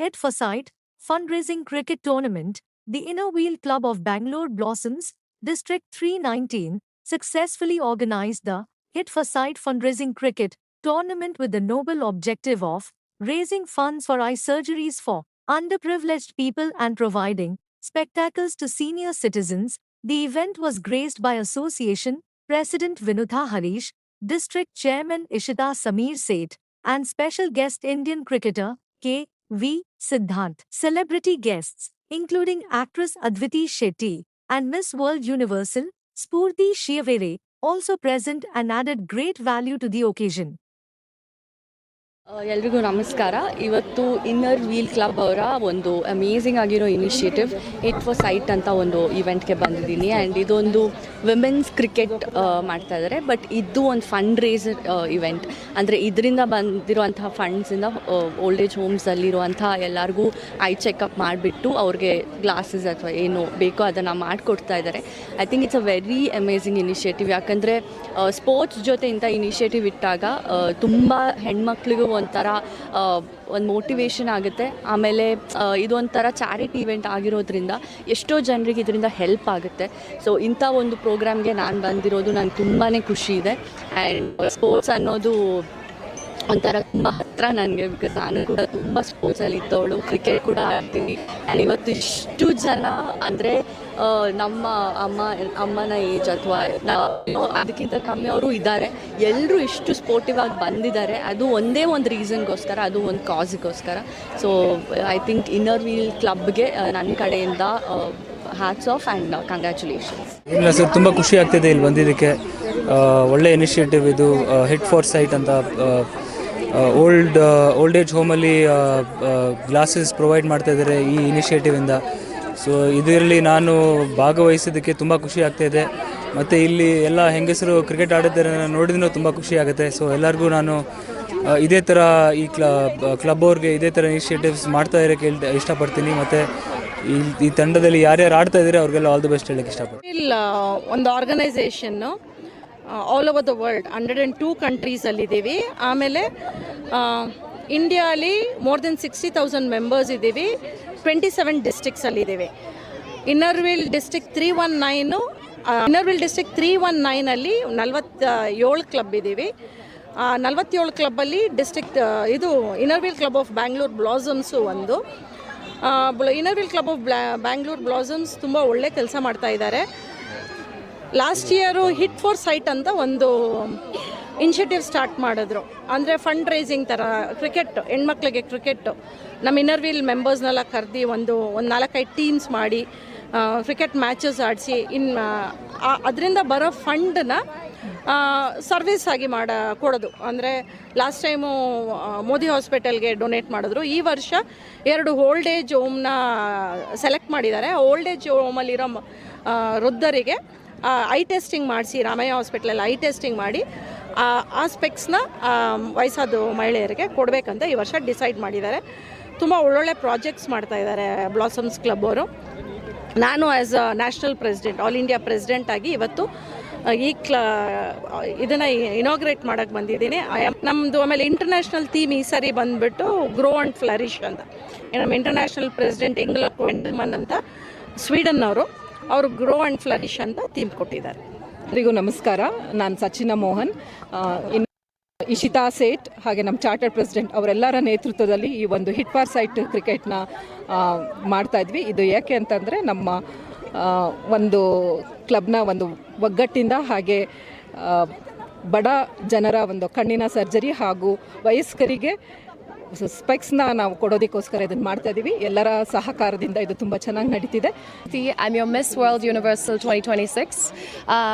Head for Sight fundraising cricket tournament, the Inner Wheel Club of Bangalore Blossoms, District 319, successfully organized the Hit for Sight fundraising cricket tournament with the noble objective of raising funds for eye surgeries for underprivileged people and providing spectacles to senior citizens. The event was graced by Association President Vinudha Harish, District Chairman Ishita Sameer Seth, and special guest Indian cricketer K. V. Siddhant. Celebrity guests, including actress Adviti Shetty and Miss World Universal, Spurti Shiavere, also present and added great value to the occasion. ಎಲ್ರಿಗೂ ನಮಸ್ಕಾರ. ಇವತ್ತು inner Wheel club ಅವರ ಒಂದು amazing ಆಗಿರೋ initiative hit for sight ಅಂತ ಒಂದು ಇವೆಂಟ್ಗೆ ಬಂದಿದ್ದೀನಿ. And ಇದೊಂದು ವಿಮೆನ್ಸ್ ಕ್ರಿಕೆಟ್ ಮಾಡ್ತಾ ಇದ್ದಾರೆ. ಬಟ್ ಇದು ಒಂದು ಫಂಡ್ ರೇಸರ್ ಇವೆಂಟ್. ಅಂದರೆ ಇದರಿಂದ ಬಂದಿರುವಂತಹ ಫಂಡ್ಸಿಂದ ಓಲ್ಡ್ ಏಜ್ ಹೋಮ್ಸಲ್ಲಿರುವಂಥ ಎಲ್ಲರಿಗೂ ಐ ಚೆಕಪ್ ಮಾಡಿಬಿಟ್ಟು ಅವ್ರಿಗೆ ಗ್ಲಾಸಸ್ ಅಥವಾ ಏನು ಬೇಕೋ ಅದನ್ನು ಮಾಡಿಕೊಡ್ತಾ ಇದ್ದಾರೆ. I think it's a very amazing initiative. ಯಾಕಂದರೆ ಸ್ಪೋರ್ಟ್ಸ್ ಜೊತೆ ಇಂಥ ಇನಿಷಿಯೇಟಿವ್ ಇಟ್ಟಾಗ ತುಂಬ ಹೆಣ್ಮಕ್ಳಿಗೂ ಒಂಥರ ಒಂದು ಮೋಟಿವೇಶನ್ ಆಗುತ್ತೆ. ಆಮೇಲೆ ಇದೊಂಥರ ಚಾರಿಟಿ ಇವೆಂಟ್ ಆಗಿರೋದ್ರಿಂದ ಎಷ್ಟೋ ಜನರಿಗೆ ಇದರಿಂದ ಹೆಲ್ಪ್ ಆಗುತ್ತೆ. ಸೊ ಇಂಥ ಒಂದು ಪ್ರೋಗ್ರಾಮ್ಗೆ ನಾನು ಬಂದಿರೋದು ನನಗೆ ತುಂಬಾ ಖುಷಿ ಇದೆ. ಆ್ಯಂಡ್ ಸ್ಪೋರ್ಟ್ಸ್ ಅನ್ನೋದು ಒಂಥರ ತುಂಬ ಹತ್ತಿರ ನನಗೆ. ಬಿಕಾಸ್ ನಾನು ಕೂಡ ತುಂಬ ಸ್ಪೋರ್ಟ್ಸಲ್ಲಿ ಇದ್ದವಳು, ಕ್ರಿಕೆಟ್ ಕೂಡ ಆಡ್ತೀನಿ. ಆ್ಯಂಡ್ ಇವತ್ತು ಇಷ್ಟು ಜನ ಅಂದರೆ ನಮ್ಮ ಅಮ್ಮನ ಏಜ್ ಅಥವಾ ಅದಕ್ಕಿಂತ ಕಮ್ಮಿ ಅವರು ಇದ್ದಾರೆ. ಎಲ್ಲರೂ ಇಷ್ಟು ಸ್ಪೋರ್ಟಿವ್ ಆಗಿ ಬಂದಿದ್ದಾರೆ. ಅದು ಒಂದೇ ಒಂದು ರೀಸನ್ಗೋಸ್ಕರ, ಅದು ಒಂದು ಕಾಸಿಗೋಸ್ಕರ. So I think Inner Wheel ಕ್ಲಬ್ಗೆ ನನ್ನ ಕಡೆಯಿಂದ ಹ್ಯಾಟ್ಸ್ ಆಫ್ ಆ್ಯಂಡ್ ಕಂಗ್ರ್ಯಾಚುಲೇಷನ್ಸ್. ಇಲ್ಲ ಸರ್, ತುಂಬ ಖುಷಿ ಆಗ್ತಿದೆ ಇಲ್ಲಿ ಬಂದಿದ್ದಕ್ಕೆ. ಒಳ್ಳೆ ಇನಿಷಿಯೇಟಿವ್ ಇದು. ಹಿಟ್ ಫಾರ್ ಸೈಟ್ ಅಂತ ಓಲ್ಡ್ ಏಜ್ ಹೋಮಲ್ಲಿ ಗ್ಲಾಸಸ್ ಪ್ರೊವೈಡ್ ಮಾಡ್ತಾ ಇದ್ದಾರೆ ಈ ಇನಿಷಿಯೇಟಿವಿಂದ. ಸೊ ಇದರಲ್ಲಿ ನಾನು ಭಾಗವಹಿಸೋದಕ್ಕೆ ತುಂಬ ಖುಷಿ ಆಗ್ತಾಯಿದೆ. ಮತ್ತು ಇಲ್ಲಿ ಎಲ್ಲ ಹೆಂಗಸರು ಕ್ರಿಕೆಟ್ ಆಡೋದನ್ನು ನೋಡಿದ್ರೂ ತುಂಬ ಖುಷಿ ಆಗುತ್ತೆ. ಸೊ ಎಲ್ಲರಿಗೂ ನಾನು ಇದೇ ಥರ ಈ ಕ್ಲಬ್ ಅವ್ರಿಗೆ ಇದೇ ಥರ ಇನಿಷಿಯೇಟಿವ್ಸ್ ಮಾಡ್ತಾ ಇರೋಕ್ಕೆ ಇಷ್ಟಪಡ್ತೀನಿ. ಮತ್ತು ಈ ತಂಡದಲ್ಲಿ ಯಾರ್ಯಾರು ಆಡ್ತಾ ಇದ್ದಾರೆ ಅವ್ರಿಗೆಲ್ಲ ಆಲ್ ದಿ ಬೆಸ್ಟ್ ಹೇಳೋಕ್ಕೆ ಇಷ್ಟಪಡ್ತೀನಿ. ಇಲ್ಲ, ಒಂದು organisation all over the world 102 ಕಂಟ್ರೀಸಲ್ಲಿದ್ದೀವಿ. ಆಮೇಲೆ ಇಂಡಿಯಾಲಿ ಮೋರ್ ದೆನ್ 60,000 ಮೆಂಬರ್ಸ್ ಇದ್ದೀವಿ. 27 ಡಿಸ್ಟ್ರಿಕ್ಸಲ್ಲಿದ್ದೀವಿ. ಇನ್ನರ್ ವೀಲ್ ಡಿಸ್ಟ್ರಿಕ್ಟ್ 319ಅಲ್ಲಿ 47 ಕ್ಲಬ್ ಇದ್ದೀವಿ. 47 ಕ್ಲಬ್ಬಲ್ಲಿ ಡಿಸ್ಟ್ರಿಕ್ಟ್ ಇದು Inner Wheel club of Bangalore Blossoms ಒಂದು. Inner Wheel club of Bangalore Blossoms ತುಂಬ ಒಳ್ಳೆ ಕೆಲಸ ಮಾಡ್ತಾ ಇದ್ದಾರೆ. Last year hit for sight ಅಂತ ಒಂದು ಇನಿಷಿಯೇಟಿವ್ ಸ್ಟಾರ್ಟ್ ಮಾಡಿದ್ರು. ಅಂದರೆ ಫಂಡ್ ರೈಸಿಂಗ್ ಥರ ಕ್ರಿಕೆಟ್, ಹೆಣ್ಮಕ್ಳಿಗೆ ಕ್ರಿಕೆಟ್ಟು ನಮ್ಮ ಇನ್ನರ್ ವೀಲ್ ಮೆಂಬರ್ಸ್ನೆಲ್ಲ ಕರೆದಿ ಒಂದು 4-5 ಟೀಮ್ಸ್ ಮಾಡಿ ಕ್ರಿಕೆಟ್ ಮ್ಯಾಚಸ್ ಆಡಿಸಿ ಅದರಿಂದ ಬರೋ ಫಂಡನ್ನ ಸರ್ವಿಸ್ ಆಗಿ ಕೊಡೋದು. ಅಂದರೆ ಲಾಸ್ಟ್ ಟೈಮು ಮೋದಿ ಹಾಸ್ಪಿಟಲ್ಗೆ ಡೊನೇಟ್ ಮಾಡಿದ್ರು. ಈ ವರ್ಷ 2 ಓಲ್ಡ್ ಏಜ್ ಹೋಮ್ನ ಸೆಲೆಕ್ಟ್ ಮಾಡಿದ್ದಾರೆ. ಓಲ್ಡ್ ಏಜ್ ಹೋಮಲ್ಲಿರೋ ವೃದ್ಧರಿಗೆ ಐ ಟೆಸ್ಟಿಂಗ್ ಮಾಡಿಸಿ, ರಾಮಯ್ಯ ಹಾಸ್ಪಿಟ್ಲಲ್ಲಿ ಐ ಟೆಸ್ಟಿಂಗ್ ಮಾಡಿ ಆ ಸ್ಪೆಕ್ಸ್ನ ವಯಸ್ಸಾದ ಮಹಿಳೆಯರಿಗೆ ಕೊಡಬೇಕಂತ ಈ ವರ್ಷ ಡಿಸೈಡ್ ಮಾಡಿದ್ದಾರೆ. ತುಂಬ ಒಳ್ಳೊಳ್ಳೆ ಪ್ರಾಜೆಕ್ಟ್ಸ್ ಮಾಡ್ತಾಯಿದ್ದಾರೆ ಬ್ಲಾಸಮ್ಸ್ ಕ್ಲಬ್ ಅವರು. ನಾನು as a national president, all India president ಆಗಿ ಇವತ್ತು ಇದನ್ನು ಇನಾಗ್ರೇಟ್ ಮಾಡೋಕ್ಕೆ ಬಂದಿದ್ದೀನಿ. ನಮ್ಮದು ಆಮೇಲೆ ಇಂಟರ್ನ್ಯಾಷನಲ್ ಥೀಮ್ ಈ ಸರಿ ಬಂದುಬಿಟ್ಟು ಗ್ರೋ ಆ್ಯಂಡ್ ಫ್ಲರಿಶ್ ಅಂತ. ನಮ್ಮ ಇಂಟರ್ನ್ಯಾಷನಲ್ ಪ್ರೆಸಿಡೆಂಟ್ ಇಂಗ್ಲಾ ಕ್ವೆಂಡಲ್ಮನ್ ಅಂತ ಸ್ವೀಡನ್ನವರು, ಅವರು ಗ್ರೋ ಆ್ಯಂಡ್ ಫ್ಲರಿಶ್ ಅಂತ ಥೀಮ್ ಕೊಟ್ಟಿದ್ದಾರೆ. ಎಲ್ಲರಿಗೂ ನಮಸ್ಕಾರ. ನಾನು ಸಚಿನ ಮೋಹನ್, ಇಶಿತಾ ಸೇಠ್ ಹಾಗೆ ನಮ್ಮ ಚಾರ್ಟರ್ಡ್ ಪ್ರೆಸಿಡೆಂಟ್ ಅವರೆಲ್ಲರ ನೇತೃತ್ವದಲ್ಲಿ ಈ ಒಂದು ಹಿಟ್ ಫಾರ್ ಸೈಟ್ ಕ್ರಿಕೆಟ್ನ ಮಾಡ್ತಾಯಿದ್ವಿ. ಇದು ಯಾಕೆ ಅಂತಂದರೆ ನಮ್ಮ ಒಂದು ಕ್ಲಬ್ನ ಒಂದು ಒಗ್ಗಟ್ಟಿಂದ ಹಾಗೆ ಬಡ ಜನರ ಒಂದು ಕಣ್ಣಿನ ಸರ್ಜರಿ ಹಾಗೂ ವಯಸ್ಕರಿಗೆ ಸ್ಪೆಕ್ಸ್ನ ನಾವು ಕೊಡೋದಕ್ಕೋಸ್ಕರ ಇದನ್ನು ಮಾಡ್ತಾ ಇದ್ದೀವಿ. ಎಲ್ಲರ ಸಹಕಾರದಿಂದ ಇದು ತುಂಬ ಚೆನ್ನಾಗಿ ನಡೀತಿದೆ. I'm your Miss World Universal 2026.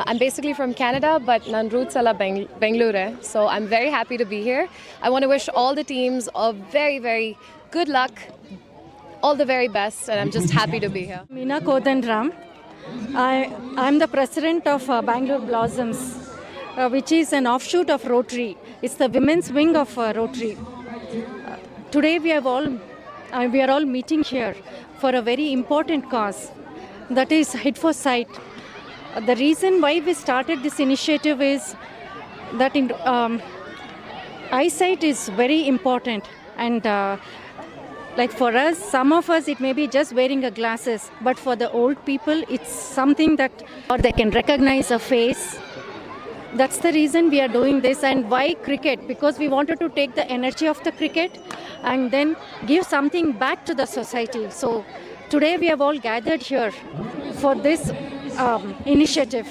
I'm basically from Canada, but ನನ್ನ roots alla Bengaluru. So I'm very happy to be here. I want to wish all the teams a very, very good luck, all the very best, and I'm just happy to be here. Meena Kodanram. I'm the president of Bangalore Blossoms, which is an offshoot of Rotary. It's the women's wing of Rotary. Today we are all meeting here for a very important cause, that is Hit for Sight. The reason why we started this initiative is that eyesight is very important, and Like for us, some of us, it may be just wearing a glasses, but for the old people, it's something that, or they can recognize a face. That's the reason we are doing this. And why cricket? Because we wanted to take the energy of the cricket and then give something back to the society. So today we have all gathered here for this initiative.